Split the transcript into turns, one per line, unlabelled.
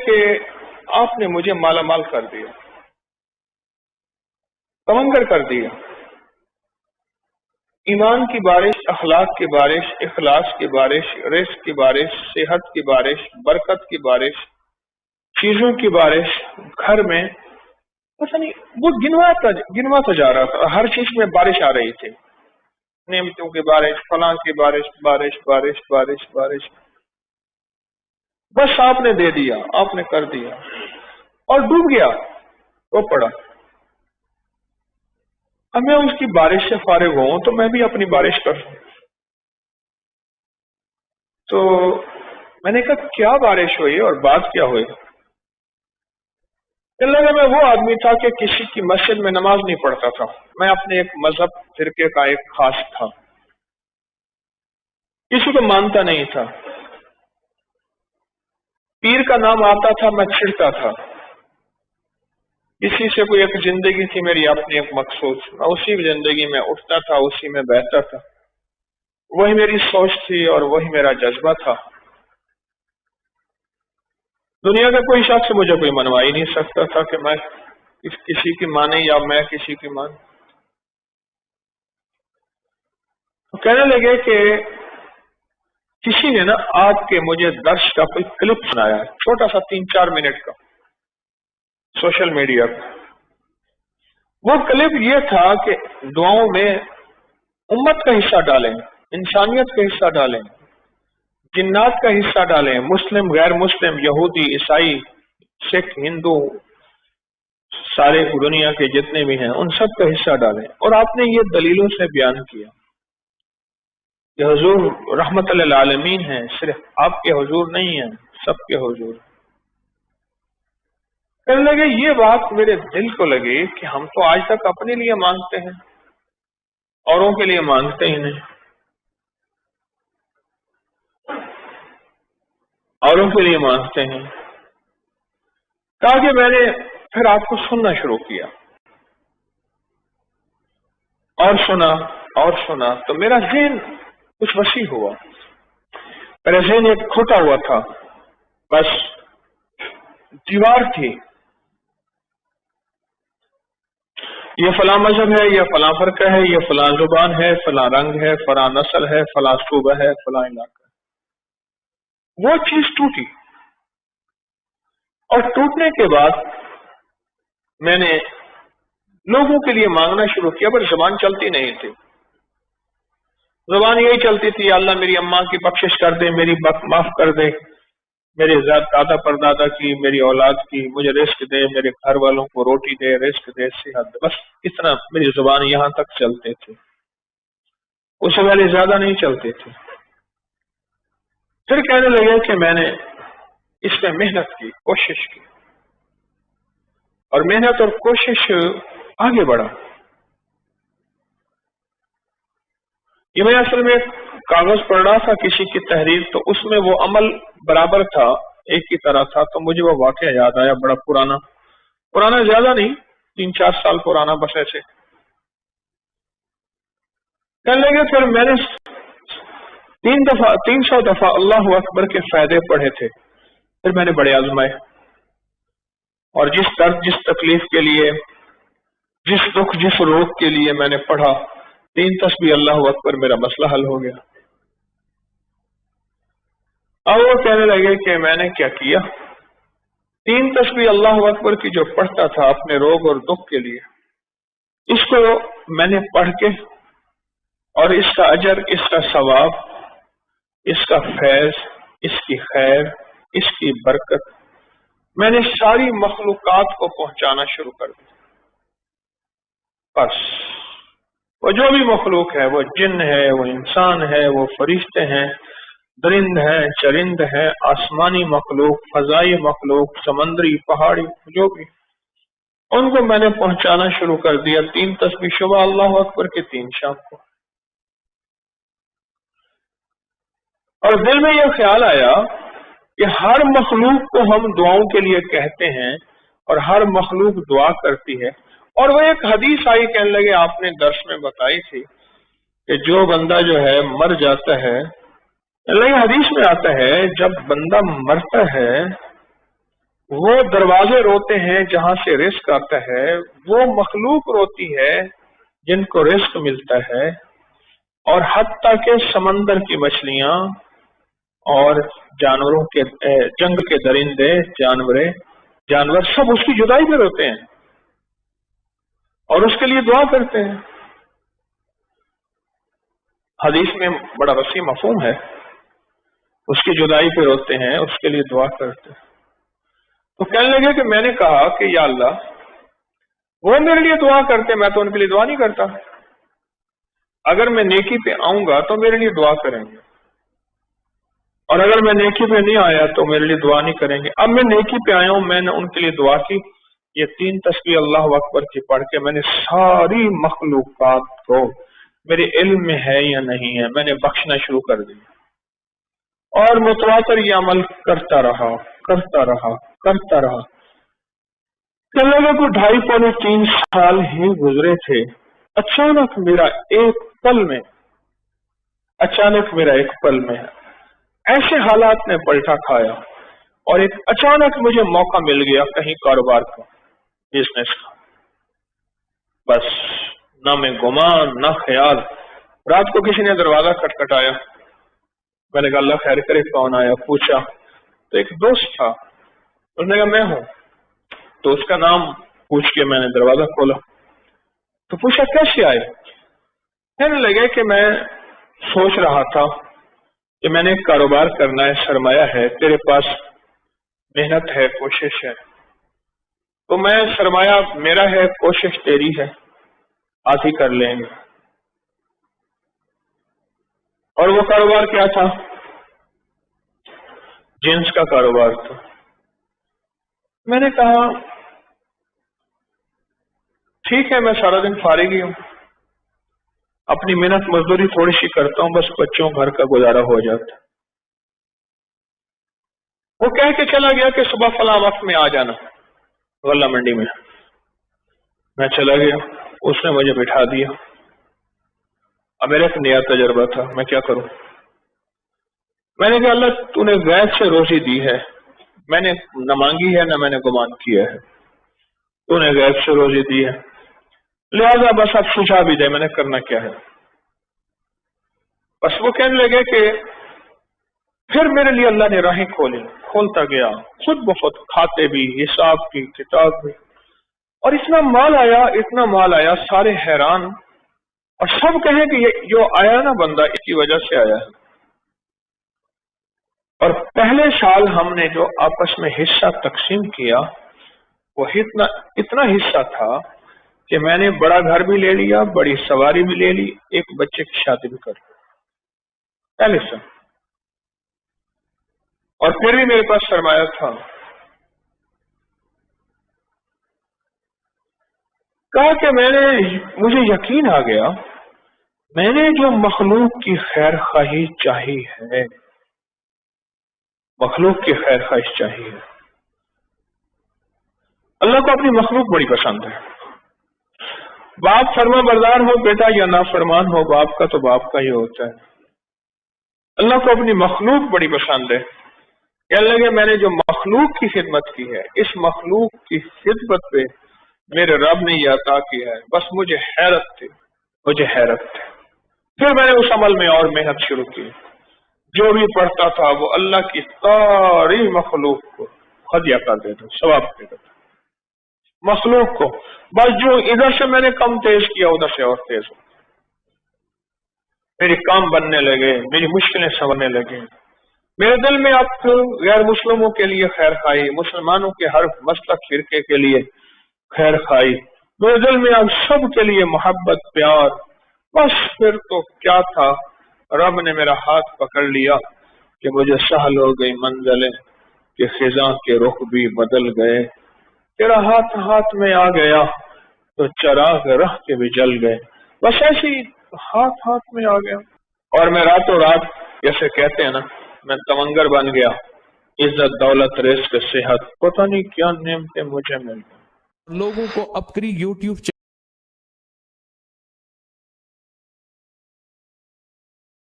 کہ آپ نے مجھے مالا مال کر دیا، تمنگر کر دیا، ایمان کی بارش، اخلاق کی بارش، اخلاص کی بارش، رزق کی بارش، صحت کی بارش، برکت کی بارش، چیزوں کی بارش گھر میں پتہ نہیں وہ گنواتا جا رہا تھا، ہر چیز میں بارش آ رہی تھی، نعمتوں کی بارش، فلاں کی بارش، بارش بارش بارش بارش، بس آپ نے دے دیا، آپ نے کر دیا اور ڈوب گیا، وہ پڑا۔ اب میں اس کی بارش سے فارغ ہوں تو میں بھی اپنی بارش کروں۔ تو میں نے کہا کیا بارش ہوئی اور بات کیا ہوئی؟ لگا میں وہ آدمی تھا کہ کسی کی مسجد میں نماز نہیں پڑھتا تھا، میں اپنے ایک مذہب فرقے کا ایک خاص تھا، کسی کو مانتا نہیں تھا، پیر کا نام آتا تھا میں چھڑتا تھا، کسی سے کوئی ایک زندگی تھی میری اپنی ایک مقصود، میں اسی زندگی میں اٹھتا تھا، اسی میں بیٹھتا تھا، وہی میری سوچ تھی اور وہی میرا جذبہ تھا۔ دنیا کا کوئی شخص مجھے کوئی منوا ہی نہیں سکتا تھا کہ میں کسی کی مانے یا میں کسی کی مان۔ تو کہنے لگے کہ کسی نے نا آپ کے مجھے درس کا کوئی کلپ سنایا ہے، چھوٹا سا 3-4 منٹ کا، سوشل میڈیا پہ۔ وہ کلپ یہ تھا کہ دعاؤں میں امت کا حصہ ڈالیں، انسانیت کا حصہ ڈالیں، جنات کا حصہ ڈالیں، مسلم غیر مسلم، یہودی عیسائی سکھ ہندو سارے دنیا کے جتنے بھی ہیں ان سب کا حصہ ڈالیں۔ اور آپ نے یہ دلیلوں سے بیان کیا کہ حضور رحمت للعالمین ہیں، صرف آپ کے حضور نہیں ہیں، سب کے حضور۔ کہنے لگے یہ بات میرے دل کو لگی کہ ہم تو آج تک اپنے لیے مانگتے ہیں، اوروں کے لیے مانگتے ہی نہیں، اوروں کے لیے مانگتے ہیں۔ کہا کہ میں نے پھر آپ کو سننا شروع کیا اور سنا تو میرا ذہن کچھ وسیع ہوا، میرا ذہن ایک کھوٹا ہوا تھا، بس دیوار تھی، یہ فلاں مذہب ہے، یہ فلاں فرقہ ہے، یہ فلاں زبان ہے، فلاں رنگ ہے، فلاں نسل ہے، فلاں صوبہ ہے، فلاں علاقہ ہے۔ وہ چیز ٹوٹی، اور ٹوٹنے کے بعد میں نے لوگوں کے لیے مانگنا شروع کیا، پر زبان چلتی نہیں تھی، زبان یہی چلتی تھی اللہ میری اماں کی بخشش کر دے، میری معاف کر دے، میرے دادا پردادا کی، میری اولاد کی، مجھے رزق دے، میرے گھر والوں کو روٹی دے، رزق دے، صحت دے، بس اتنا میری زبان یہاں تک چلتے تھے، اس سے پہلے زیادہ نہیں چلتے تھے۔ پھر کہنے لگے کہ میں نے اس میں محنت کی، کوشش کی، اور محنت اور کوشش آگے بڑھا۔ یہ میں اصل میں کاغذ پڑھ رہا تھا کسی کی تحریر، تو اس میں وہ عمل برابر تھا، ایک ہی طرح تھا، تو مجھے وہ واقعہ یاد آیا، بڑا پرانا زیادہ نہیں، 3-4 سال پرانا، بس ایسے۔ کہنے لگے پھر میں نے 300 دفعہ اللہ اکبر کے فائدے پڑھے تھے، پھر میں نے بڑے آزمائے، اور جس درد جس تکلیف کے لیے، جس دکھ جس روگ کے لیے میں نے پڑھا، 3 تسبیح اللہ اکبر، میرا مسئلہ حل ہو گیا۔ اب وہ کہنے لگے کہ میں نے کیا کیا، 3 تسبیح اللہ اکبر کی جو پڑھتا تھا اپنے روگ اور دکھ کے لیے، اس کو میں نے پڑھ کے، اور اس کا اجر، اس کا ثواب، اس کا فیض، اس کی خیر، اس کی برکت میں نے ساری مخلوقات کو پہنچانا شروع کر دیا۔ بس وہ جو بھی مخلوق ہے، وہ جن ہے، وہ انسان ہے، وہ فرشتے ہیں، درند ہیں، چرند ہیں، آسمانی مخلوق، فضائی مخلوق، سمندری، پہاڑی، جو بھی، ان کو میں نے پہنچانا شروع کر دیا۔ 3 تسبیح صبح اللہ اکبر کے، 3 شام کو۔ اور دل میں یہ خیال آیا کہ ہر مخلوق کو ہم دعاؤں کے لیے کہتے ہیں، اور ہر مخلوق دعا کرتی ہے، اور وہ ایک حدیث آئی، کہنے لگے آپ نے درس میں بتائی تھی کہ جو بندہ جو ہے مر جاتا ہے، اللہ حدیث میں آتا ہے جب بندہ مرتا ہے وہ دروازے روتے ہیں جہاں سے رزق آتا ہے، وہ مخلوق روتی ہے جن کو رزق ملتا ہے، اور حتیٰ کہ سمندر کی مچھلیاں اور جانوروں کے جنگ کے درندے جانور سب اس کی جدائی پہ روتے ہیں اور اس کے لیے دعا کرتے ہیں۔ حدیث میں بڑا وسیع مفہوم ہے، اس کی جدائی پہ روتے ہیں، اس کے لیے دعا کرتے ہیں۔ تو کہنے لگے کہ میں نے کہا کہ یا اللہ، وہ میرے لیے دعا کرتے، میں تو ان کے لیے دعا نہیں کرتا، اگر میں نیکی پہ آؤں گا تو میرے لیے دعا کریں گے، اور اگر میں نیکی پہ نہیں آیا تو میرے لیے دعا نہیں کریں گے۔ اب میں نیکی پہ آیا ہوں، میں نے ان کے لیے دعا کی، یہ 3 تسبیح اللہ اکبر کی پڑھ کے میں نے ساری مخلوقات کو، میرے علم میں ہے یا نہیں ہے، میں نے بخشنا شروع کر دیا، اور متواتر یہ عمل کرتا رہا۔ کہنے لگا کوئی 2.5 پونے 3 سال ہی گزرے تھے، اچانک میرا ایک پل میں ایسے حالات نے پلٹا کھایا، اور ایک اچانک مجھے موقع مل گیا کہیں کاروبار کا، بزنس کا، بس نہ میں گمان نہ خیال۔ رات کو کسی نے دروازہ کھٹکھٹایا، میں نے کہا اللہ خیر کرے، کون آیا؟ پوچھا تو ایک دوست تھا، اس نے کہا میں ہوں، تو اس کا نام پوچھ کے میں نے دروازہ کھولا، تو پوچھا کیسے آئے؟ کہنے لگے کہ میں سوچ رہا تھا کہ میں نے ایک کاروبار کرنا ہے، سرمایہ ہے، تیرے پاس محنت ہے، کوشش ہے، تو میں سرمایہ میرا ہے، کوشش تیری ہے، آدھی کر لیں گے۔ اور وہ کاروبار کیا تھا؟ جنس کا کاروبار تھا۔ میں نے کہا ٹھیک ہے، میں سارا دن فارغ ہی ہوں، اپنی محنت مزدوری تھوڑی سی کرتا ہوں، بس بچوں گھر کا گزارا ہو جاتا۔ وہ کہہ کے چلا گیا کہ صبح فلاں وقت میں آ جانا غلہ منڈی میں۔ میں چلا گیا، اس نے مجھے بٹھا دیا۔ اب میرا ایک نیا تجربہ تھا، میں کیا کروں؟ میں نے کہا اللہ تو نے غیب سے روزی دی ہے، میں نے نہ مانگی ہے نہ میں نے گمان کیا ہے، تو نے غیب سے روزی دی ہے، لہذا بس اب سجھا بھی دے، میں نے کرنا کیا ہے۔ بس وہ کہنے لگے کہ پھر میرے لیے اللہ نے راہیں کھولتا گیا، خود بخود، کھاتے بھی، حساب کی کتاب بھی، اور اتنا مال آیا، سارے حیران، اور سب کہیں کہ یہ جو آیا نا بندہ اس کی وجہ سے آیا ہے۔ اور پہلے سال ہم نے جو آپس میں حصہ تقسیم کیا وہ اتنا حصہ تھا کہ میں نے بڑا گھر بھی لے لیا، بڑی سواری بھی لے لی، ایک بچے کی شادی بھی کر لی پہلے سے، اور پھر بھی میرے پاس سرمایہ تھا۔ کہا کہ مجھے یقین آ گیا، میں نے جو مخلوق کی خیر خواہی چاہی ہے، مخلوق کی خیر خواہش چاہیے، اللہ کو اپنی مخلوق بڑی پسند ہے۔ باپ فرما بردار ہو بیٹا یا نافرمان ہو باپ کا، تو باپ کا ہی ہوتا ہے۔ اللہ کو اپنی مخلوق بڑی پسند ہے۔ کہنے لگے میں نے جو مخلوق کی خدمت کی ہے، اس مخلوق کی خدمت پہ میرے رب نے یہ عطا کیا ہے، بس مجھے حیرت تھی۔ پھر میں نے اس عمل میں اور محنت شروع کی، جو بھی پڑھتا تھا وہ اللہ کی ساری مخلوق کو ہدیہ کر دیتا، ثواب دے دیتا مخلوق کو، بس جو ادھر سے میں نے کم تیز کیا ادھر سے اور تیز ہو، میرے کام بننے لگے، میری مشکلیں سنورنے لگے، میرے دل میں اب غیر مسلموں کے لیے خیر خواہی، مسلمانوں کے ہر مسلک فرقے کے لیے خیر خواہی، میرے دل میں اب سب کے لیے محبت، پیار۔ بس پھر تو کیا تھا، رب نے میرا ہاتھ پکڑ لیا کہ مجھے سہل ہو گئی منزلیں، کہ خزاں کے رخ بھی بدل گئے، تیرا ہاتھ میں آ گیا تو چراغ رہ کے بھی جل گئے، بس ایسی ہاتھ میں آ گیا، اور میں راتوں رات جیسے کہتے ہیں نا، میں تمنگر بن گیا، عزت دولت رزق صحت، پتہ نہیں کیا نعمتیں مجھے مل گئی۔
لوگوں کو اپنی YouTube